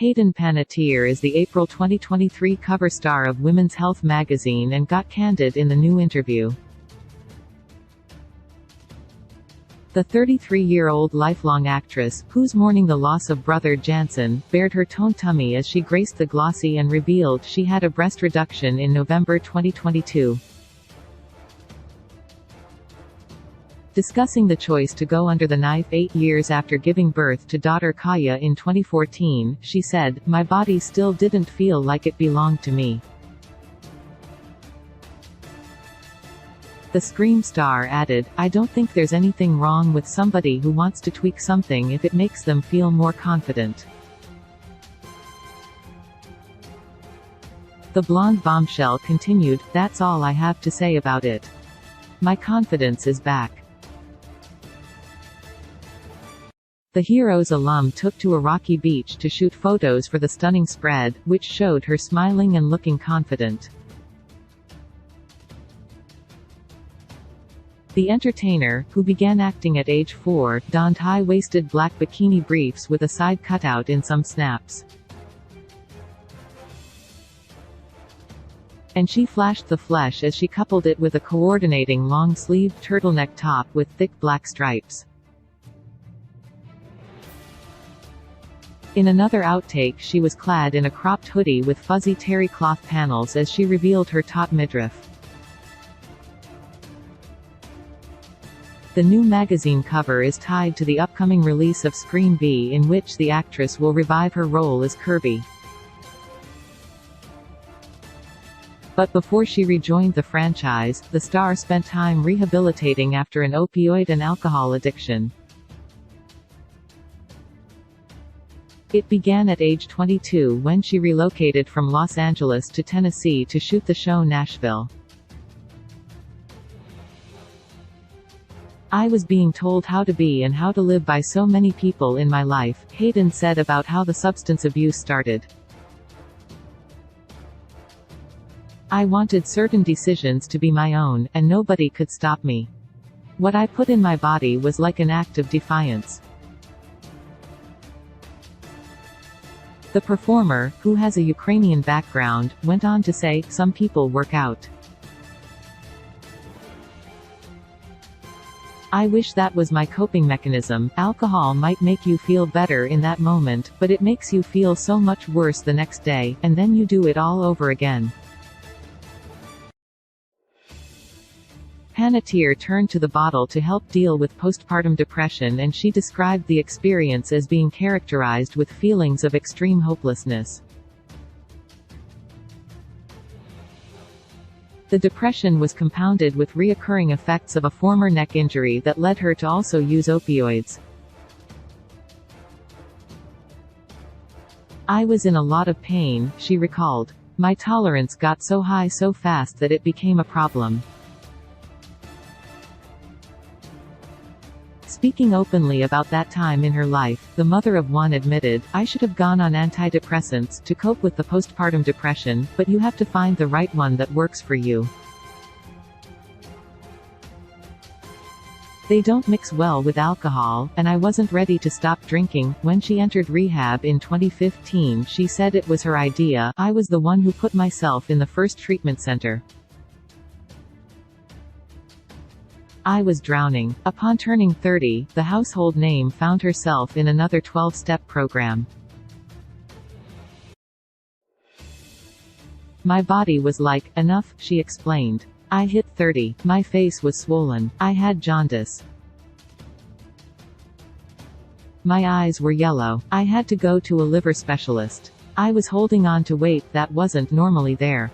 Hayden Panettiere is the April 2023 cover star of Women's Health magazine and got candid in the new interview. The 33-year-old lifelong actress, who's mourning the loss of brother Jansen, bared her toned tummy as she graced the glossy and revealed she had a breast reduction in November 2022. Discussing the choice to go under the knife 8 years after giving birth to daughter Kaya in 2014, she said, "My body still didn't feel like it belonged to me." The Scream star added, "I don't think there's anything wrong with somebody who wants to tweak something if it makes them feel more confident." The blonde bombshell continued, "That's all I have to say about it. My confidence is back." The Heroes alum took to a rocky beach to shoot photos for the stunning spread, which showed her smiling and looking confident. The entertainer, who began acting at age 4, donned high-waisted black bikini briefs with a side cutout in some snaps. And she flashed the flesh as she coupled it with a coordinating long-sleeved turtleneck top with thick black stripes. In another outtake, she was clad in a cropped hoodie with fuzzy terry cloth panels as she revealed her taut midriff. The new magazine cover is tied to the upcoming release of Scream V, in which the actress will revive her role as Kirby. But before she rejoined the franchise, the star spent time rehabilitating after an opioid and alcohol addiction. It began at age 22 when she relocated from Los Angeles to Tennessee to shoot the show Nashville. "I was being told how to be and how to live by so many people in my life," Hayden said about how the substance abuse started. "I wanted certain decisions to be my own, and nobody could stop me. What I put in my body was like an act of defiance." The performer, who has a Ukrainian background, went on to say, "Some people work out. I wish that was my coping mechanism. Alcohol might make you feel better in that moment, but it makes you feel so much worse the next day, and then you do it all over again." Panettiere turned to the bottle to help deal with postpartum depression, and she described the experience as being characterized with feelings of extreme hopelessness. The depression was compounded with reoccurring effects of a former neck injury that led her to also use opioids. "I was in a lot of pain," she recalled. "My tolerance got so high so fast that it became a problem." Speaking openly about that time in her life, the mother of one admitted, "I should have gone on antidepressants to cope with the postpartum depression, but you have to find the right one that works for you. They don't mix well with alcohol, and I wasn't ready to stop drinking." When she entered rehab in 2015, she said it was her idea. "I was the one who put myself in the first treatment center. I was drowning." Upon turning 30, the household name found herself in another 12-step program. "My body was like, enough," she explained. "I hit 30. My face was swollen. I had jaundice. My eyes were yellow. I had to go to a liver specialist. I was holding on to weight that wasn't normally there.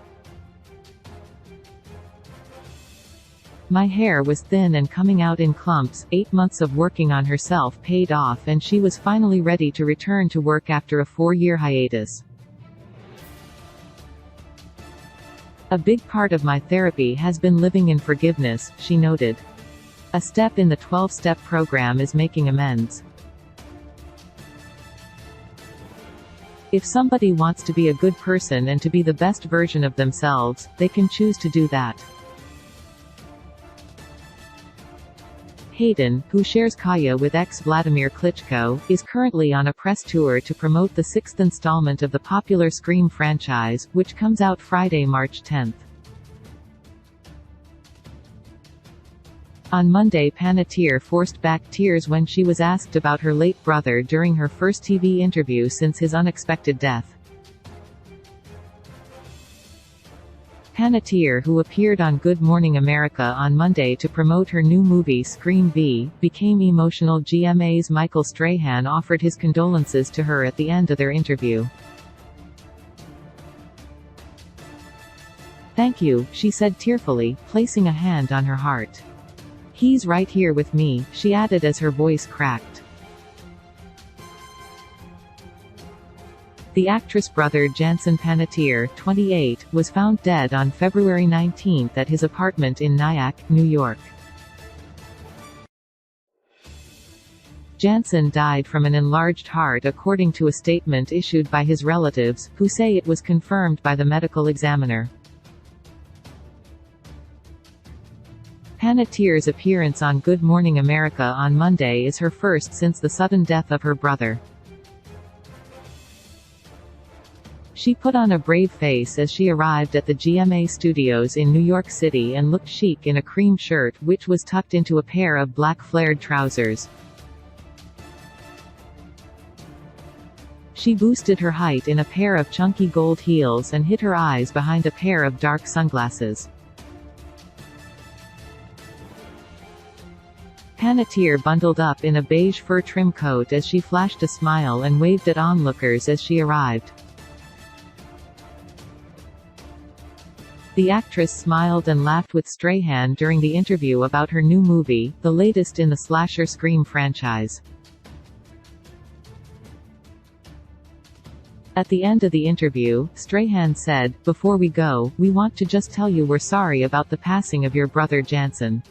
My hair was thin and coming out in clumps." 8 months of working on herself paid off, and she was finally ready to return to work after a 4-year hiatus. "A big part of my therapy has been living in forgiveness," she noted. "A step in the 12-step program is making amends. If somebody wants to be a good person and to be the best version of themselves, they can choose to do that." Hayden, who shares Kaya with ex-Vladimir Klitschko, is currently on a press tour to promote the sixth installment of the popular Scream franchise, which comes out Friday, March 10. On Monday, Panettiere forced back tears when she was asked about her late brother during her first TV interview since his unexpected death. Panettiere, who appeared on Good Morning America on Monday to promote her new movie Scream V, became emotional. GMA's Michael Strahan offered his condolences to her at the end of their interview. "Thank you," she said tearfully, placing a hand on her heart. "He's right here with me," she added as her voice cracked. The actress' brother Jansen Panettiere, 28, was found dead on February 19 at his apartment in Nyack, New York. Jansen died from an enlarged heart according to a statement issued by his relatives, who say it was confirmed by the medical examiner. Panettiere's appearance on Good Morning America on Monday is her first since the sudden death of her brother. She put on a brave face as she arrived at the GMA studios in New York City and looked chic in a cream shirt which was tucked into a pair of black flared trousers. She boosted her height in a pair of chunky gold heels and hid her eyes behind a pair of dark sunglasses. Panettiere bundled up in a beige fur trim coat as she flashed a smile and waved at onlookers as she arrived. The actress smiled and laughed with Strahan during the interview about her new movie, the latest in the slasher Scream franchise. At the end of the interview, Strahan said, "Before we go, we want to just tell you we're sorry about the passing of your brother Jansen."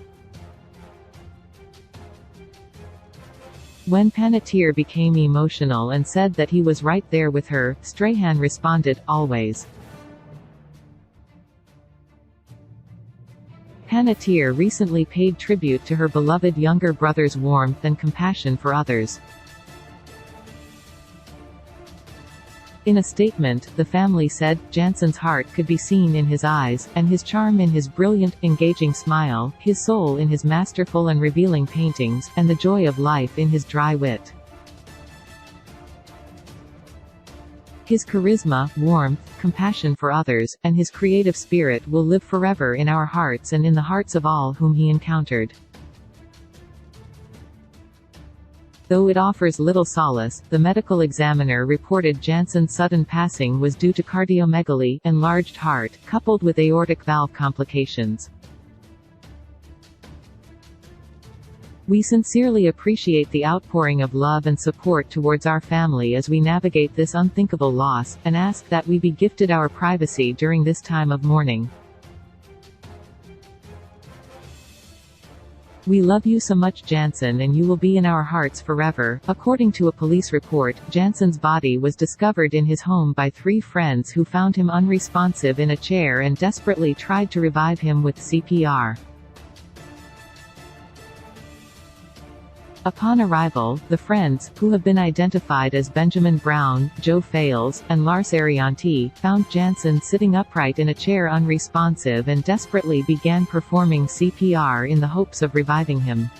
When Panettiere became emotional and said that he was right there with her, Strahan responded, "Always." Panettiere recently paid tribute to her beloved younger brother's warmth and compassion for others. In a statement, the family said, "Jansen's heart could be seen in his eyes, and his charm in his brilliant, engaging smile, his soul in his masterful and revealing paintings, and the joy of life in his dry wit. His charisma, warmth, compassion for others, and his creative spirit will live forever in our hearts and in the hearts of all whom he encountered." Though it offers little solace, the medical examiner reported Jansen's sudden passing was due to cardiomegaly, enlarged heart, coupled with aortic valve complications. "We sincerely appreciate the outpouring of love and support towards our family as we navigate this unthinkable loss, and ask that we be gifted our privacy during this time of mourning. We love you so much, Jansen, and you will be in our hearts forever." According to a police report, Jansen's body was discovered in his home by 3 friends who found him unresponsive in a chair and desperately tried to revive him with CPR. Upon arrival, the friends, who have been identified as Benjamin Brown, Joe Fales, and Lars Arianti, found Jansen sitting upright in a chair unresponsive and desperately began performing CPR in the hopes of reviving him.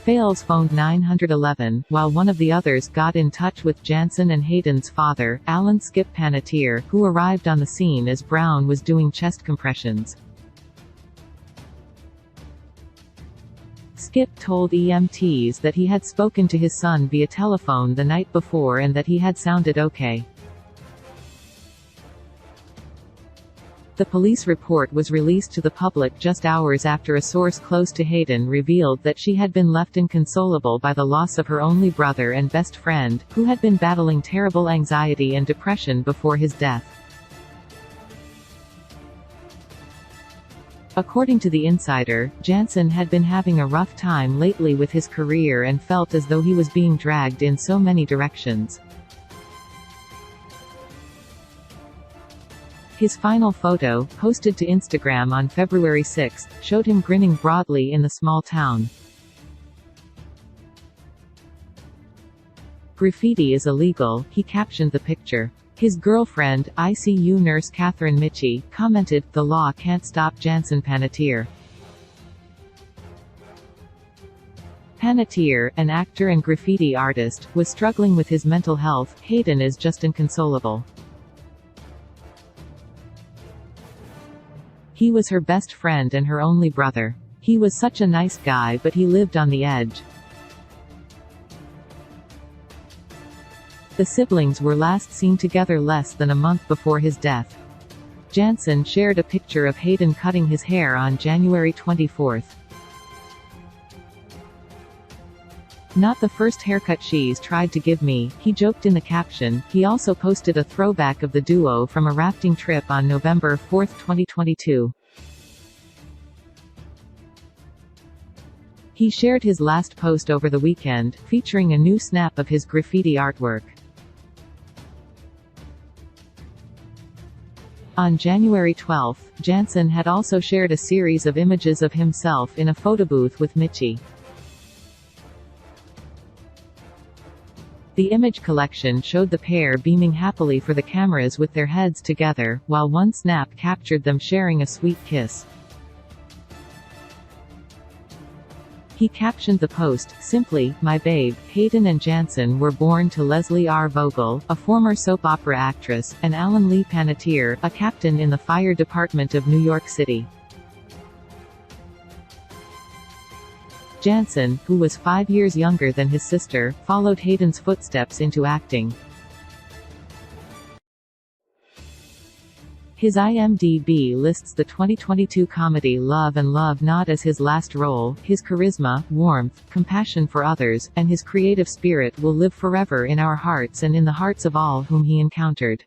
Fales phoned 911, while one of the others got in touch with Jansen and Hayden's father, Alan "Skip" Panettiere, who arrived on the scene as Brown was doing chest compressions. Skip told EMTs that he had spoken to his son via telephone the night before and that he had sounded okay. The police report was released to the public just hours after a source close to Hayden revealed that she had been left inconsolable by the loss of her only brother and best friend, who had been battling terrible anxiety and depression before his death. According to The Insider, Jansen had been having a rough time lately with his career and felt as though he was being dragged in so many directions. His final photo, posted to Instagram on February 6, showed him grinning broadly in the small town. "Graffiti is illegal," he captioned the picture. His girlfriend, ICU nurse Catherine Mitchie, commented, "The law can't stop Jansen Panettiere." Panettiere, an actor and graffiti artist, was struggling with his mental health. Hayden is just inconsolable. He was her best friend and her only brother. He was such a nice guy, but he lived on the edge. The siblings were last seen together less than a month before his death. Jansen shared a picture of Hayden cutting his hair on January 24. "Not the first haircut she's tried to give me," he joked in the caption. He also posted a throwback of the duo from a rafting trip on November 4, 2022. He shared his last post over the weekend, featuring a new snap of his graffiti artwork. On January 12, Jansen had also shared a series of images of himself in a photobooth with Mitchie. The image collection showed the pair beaming happily for the cameras with their heads together, while one snap captured them sharing a sweet kiss. He captioned the post, simply, "My babe." Hayden and Jansen were born to Leslie R. Vogel, a former soap opera actress, and Alan Lee Panettiere, a captain in the fire department of New York City. Jansen, who was 5 years younger than his sister, followed Hayden's footsteps into acting. His IMDb lists the 2022 comedy Love and Love not as his last role. His charisma, warmth, compassion for others, and his creative spirit will live forever in our hearts and in the hearts of all whom he encountered.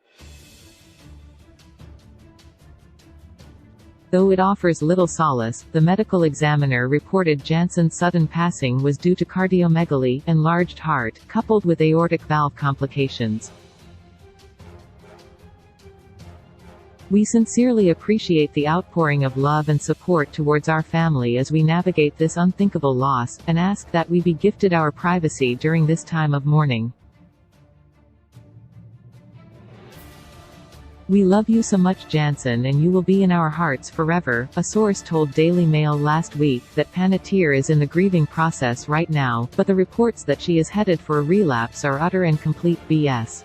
Though it offers little solace, the medical examiner reported Jansen's sudden passing was due to cardiomegaly, enlarged heart, coupled with aortic valve complications. "We sincerely appreciate the outpouring of love and support towards our family as we navigate this unthinkable loss, and ask that we be gifted our privacy during this time of mourning. We love you so much, Jansen, and you will be in our hearts forever." A source told Daily Mail last week that Panettiere is in the grieving process right now, but the reports that she is headed for a relapse are utter and complete BS.